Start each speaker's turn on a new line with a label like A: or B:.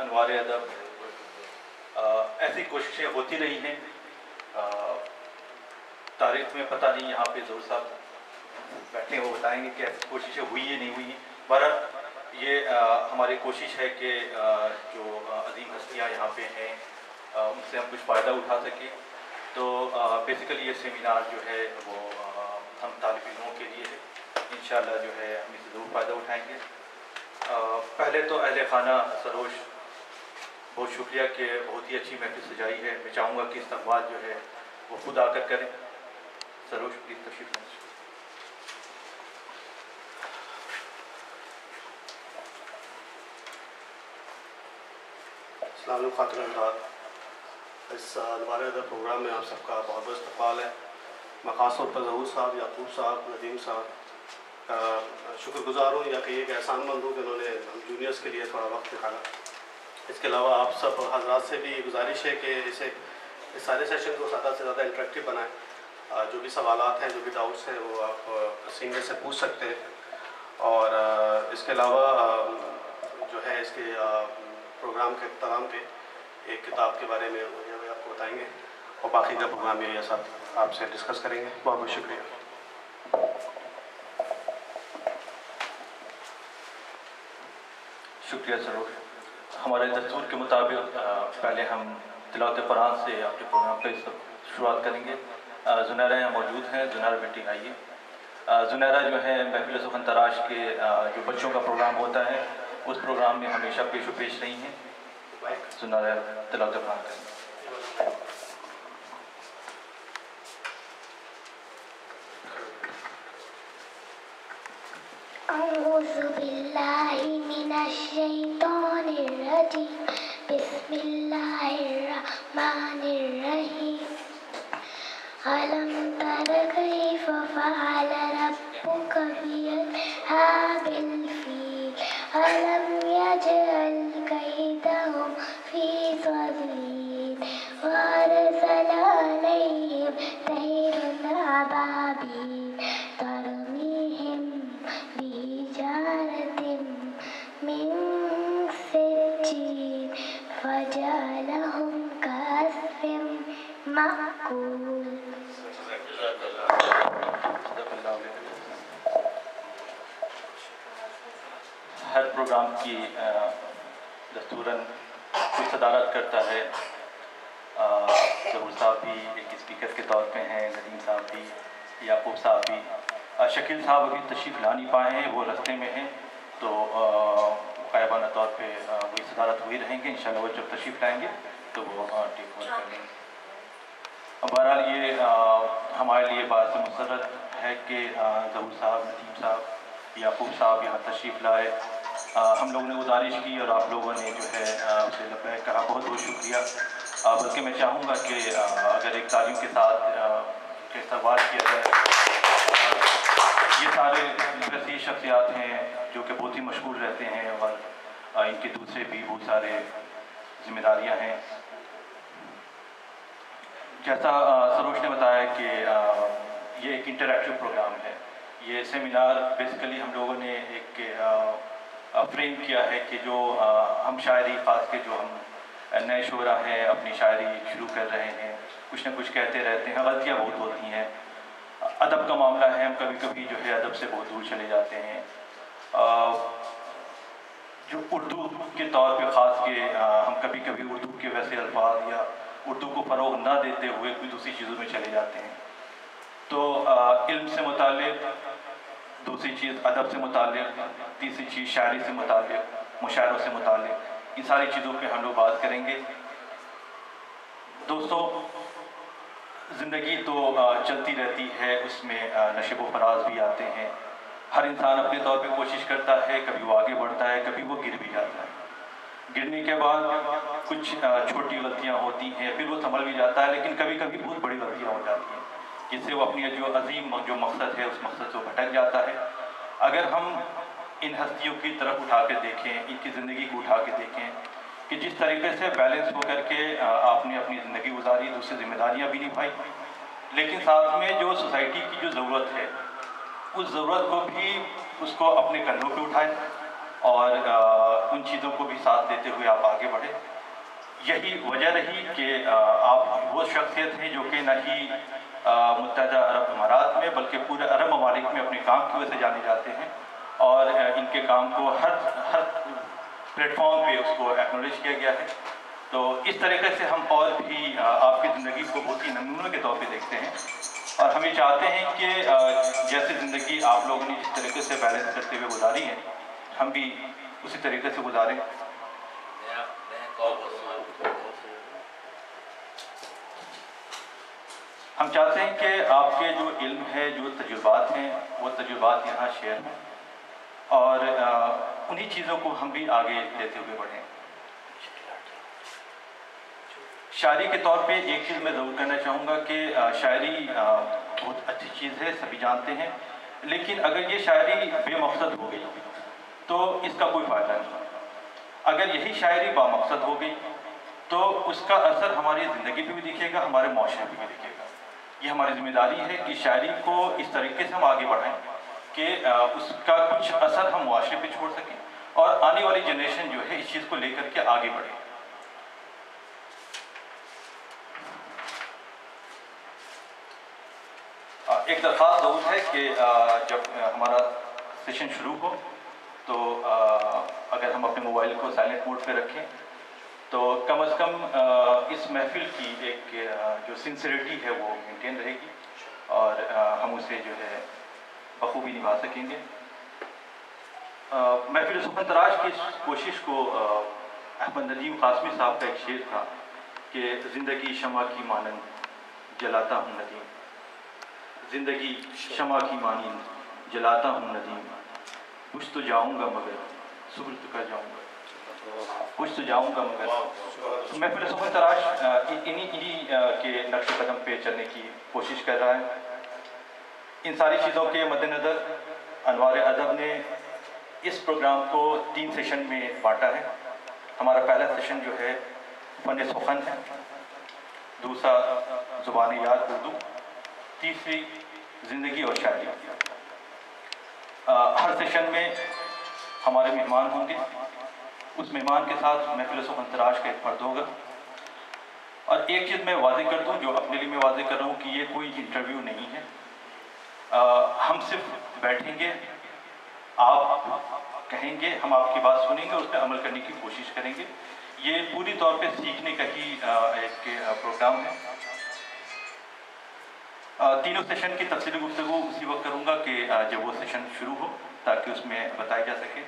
A: अनवार अदब ऐसी कोशिशें होती रही हैं। तारीख में पता नहीं, यहाँ पे ज़रूर साहब बैठे वो बताएंगे कि ऐसी कोशिशें हुई है नहीं हुई हैं। बहरहाल ये हमारी कोशिश है कि जो अजीम हस्तियाँ यहाँ पे हैं उनसे हम कुछ फ़ायदा उठा सकें। तो बेसिकली ये सेमिनार जो है वो हम तालिब इल्मों के लिए है। इंशाअल्लाह जो है हम इससे ज़रूर फ़ायदा उठाएँगे। पहले तो अहले खाना सरोज बहुत शुक्रिया कि बहुत ही अच्छी महफिल सजाई है। मैं चाहूँगा कि इस्तक़बाल जो है वो खुद आकर करें। सरोज प्लीज़ तशरीफ़ लाएं।
B: अस्सलाम वालेकुम ख़ातिन हज़रात। इस अनवार अदब प्रोग्राम में आप सबका बहुत बहुत इस्तक़बाल है। मैं ख़ास तौर पर ज़हूर साहब, याकूब साहब, नदीम साहब का शुक्रगुज़ार हूँ या कहिए कि एहसानमंद हूँ जिन्होंने हम जूनियर्स के लिए थोड़ा वक्त निकाला। इसके अलावा आप सब हज़रात से भी गुजारिश है कि इस सारे सेशन को ज़्यादा से ज़्यादा इंटरेक्टिव बनाएं। जो भी सवालात हैं, जो भी डाउट्स हैं, वो आप सीनियर से पूछ सकते हैं। और इसके अलावा जो है इसके प्रोग्राम के तमाम पे एक किताब के बारे में वो आपको बताएंगे और बाकी का प्रोग्राम ये सब आपसे डिस्कस करेंगे। बहुत बहुत शुक्रिया।
A: शुक्रिया सरोज। हमारे दस्तूर के मुताबिक पहले हम तिलावत कुरान से अपने प्रोग्राम की शुरुआत करेंगे। जुनैरा यहाँ मौजूद हैं। जुनैरा बेटी आइए। जुनैरा जो है महफिल सुखन तराश के जो बच्चों का प्रोग्राम होता है उस प्रोग्राम में हमेशा पेशो पेश रही हैं। जुनैरा तिलावत कुरान करेंगे।
C: अऊज़ु बिल्लाहि मिनश शैतानिर रजीम। बिस्मिल्लाहिर रहमानिर रहीम। अलम तर कैफ़ फ़अल रब्बुका बिअस्हाबिल फ़ील। अलम यजअल कैदहुम फ़ी तज़लील व अरसल अलैहिम तैरन अबाबील तरमीहिम बिहिजारतिम मिन सिज्जील फ़जअलहुम कअस्फ़िन मअकूल।
A: हर प्रोग्राम की दस्तूरन कोई सदारत करता है। ज़हूर साहब भी एक स्पीकर के तौर पे हैं, नदीम साहब भी, याकूब साहब भी। शकील साहब अभी तशरीफ़ ला नहीं पाए हैं, वो रास्ते में हैं, तो गायबाना तौर पे वही सदारत हुई रहेंगे। इंशाअल्लाह वो जब तशरीफ़ लाएँगे तो वो टेक ओवर कर लेंगे। बहरहाल ये हमारे लिए बात मुसर्रत है कि ज़हूर साहब, नदीम साहब, याकूब साहब यहाँ तशरीफ़ लाए। हम लोगों ने गुजारिश की और आप लोगों ने जो है उसे लब्बैक कहा। बहुत बहुत शुक्रिया। बल्कि मैं चाहूँगा कि अगर एक तालियों के साथ इस्तक़बाल किया जाए। ये सारे वैसी शख्सियात हैं जो कि बहुत ही मशहूर रहते हैं और इनके दूसरे भी बहुत सारे जिम्मेदारियाँ हैं। जैसा सरोज ने बताया कि ये एक इंटरैक्टिव प्रोग्राम है। ये सेमिनार बेसिकली हम लोगों ने एक फ्रेम किया है कि जो हम शायरी, ख़ास के जो हम नए शोरा हैं अपनी शायरी शुरू कर रहे हैं, कुछ ना कुछ कहते रहते हैं, गलतियाँ बहुत होती हैं। अदब का मामला है, हम कभी कभी जो है अदब से बहुत दूर चले जाते हैं। जो उर्दू के तौर पे ख़ास के हम कभी कभी उर्दू के वैसे अल्फाज या उर्दू को फ़रोग़ ना देते हुए कोई दूसरी चीज़ों में चले जाते हैं। तो इल्म से मुताल्लिक़, दूसरी चीज़ अदब से मुताल्लिक़, तीसरी चीज़ शायरी से मुताल्लिक़, मुशायरों से मुताल्लिक़, इन सारी चीज़ों पे हम लोग बात करेंगे। दोस्तों, ज़िंदगी तो चलती रहती है, उसमें नशब व फराज भी आते हैं। हर इंसान अपने तौर पे कोशिश करता है, कभी वो आगे बढ़ता है, कभी वो गिर भी जाता है। गिरने के बाद कुछ छोटी गलतियाँ होती हैं, फिर वो संभल भी जाता है, लेकिन कभी कभी बहुत बड़ी गलतियाँ हो जाती हैं जिससे वो अपनी जो अजीम जो मकसद है उस मकसद से वो भटक जाता है। अगर हम इन हस्तियों की तरफ उठा के देखें, इनकी ज़िंदगी को उठा के देखें कि जिस तरीके से बैलेंस होकर के आपने अपनी ज़िंदगी गुजारी, दूसरी जिम्मेदारियाँ भी निभाई, लेकिन साथ में जो सोसाइटी की जो ज़रूरत है उस ज़रूरत को भी उसको अपने कंधों पे उठाए और उन चीज़ों को भी साथ लेते हुए आप आगे बढ़े। यही वजह रही कि आप वो शख्सियत हैं जो कि न ही मुत्तहदा अरब अमारात में बल्कि पूरे अरब ममालिक में अपने काम की वजह से जाने जाते हैं, और इनके काम को हर प्लेटफॉर्म पे उसको एक्नॉलेज किया गया है। तो इस तरीके से हम और भी आपकी ज़िंदगी को बहुत ही नमूने के तौर पे देखते हैं, और हम ये चाहते हैं कि जैसे ज़िंदगी आप लोगों ने जिस तरीके से बैलेंस करते हुए गुजारी है, हम भी उसी तरीके से गुजारें। हम चाहते हैं कि आपके जो इल्म है, जो तजुर्बात हैं, वो तजुर्बात यहाँ शेयर हों, और उन्हीं चीज़ों को हम भी आगे लेते हुए बढ़ें। शायरी के तौर पे एक चीज़ मैं ज़रूर कहना चाहूँगा कि शायरी बहुत अच्छी चीज़ है, सभी जानते हैं, लेकिन अगर ये शायरी बेमकसद हो गई तो इसका कोई फ़ायदा नहीं। अगर यही शायरी बामकसद हो गई तो उसका असर हमारी ज़िंदगी पे भी दिखेगा, हमारे माशरे पे भी दिखेगा। ये हमारी जिम्मेदारी है कि शायरी को इस तरीके से हम आगे बढ़ाएं कि उसका कुछ असर हम माशरे पे छोड़ सकें, और आने वाली जनरेशन जो है इस चीज़ को लेकर के आगे बढ़े। एक दरख्वास्त ज़रूर है कि जब हमारा सेशन शुरू हो तो अगर हम अपने मोबाइल को साइलेंट मोड पे रखें तो कम से कम इस महफिल की एक जो सिंसियरिटी है वो मेंटेन रहेगी, और हम उसे जो है बखूबी निभा सकेंगे। महफिल सुखन तराश की इस कोशिश को अहमद नदीम कासमी साहब का एक शेर था कि ज़िंदगी शमा की मानंद जलाता हूँ नदीम, ज़िंदगी शमा की मानंद जलाता हूँ नदीम, कुछ तो जाऊँगा मगर सुबह तो कर जाऊँगा, कुछ तो जाऊँगा मगर। महफिल सुखन तराश इन्हीं के नक्श कदम पे चलने की कोशिश कर रहा है। इन सारी चीज़ों के मद्देनज़र अनवार अदब ने इस प्रोग्राम को 3 सेशन में बांटा है। हमारा पहला सेशन जो है फ़न सुखन है, दूसरा ज़ुबान याद उर्दू, तीसरी ज़िंदगी और शायरी। हर सेशन में हमारे मेहमान होंगे, उस मेहमान के साथ महफिल सुखन तराश का एक फ़र्द होगा। और एक चीज़ मैं वाज़ेह कर दूँ, जो अपने लिए मैं वाज़ेह कर रहा हूँ, कि ये कोई इंटरव्यू नहीं है। हम सिर्फ बैठेंगे, आप कहेंगे, हम आपकी बात सुनेंगे, उस पर अमल करने की कोशिश करेंगे। ये पूरी तौर पे सीखने का ही एक प्रोग्राम है। तीनों सेशन की तफसीली गुफ्तगू उसी वक्त करूँगा कि जब वो सेशन शुरू हो, ताकि उसमें बताया जा सके।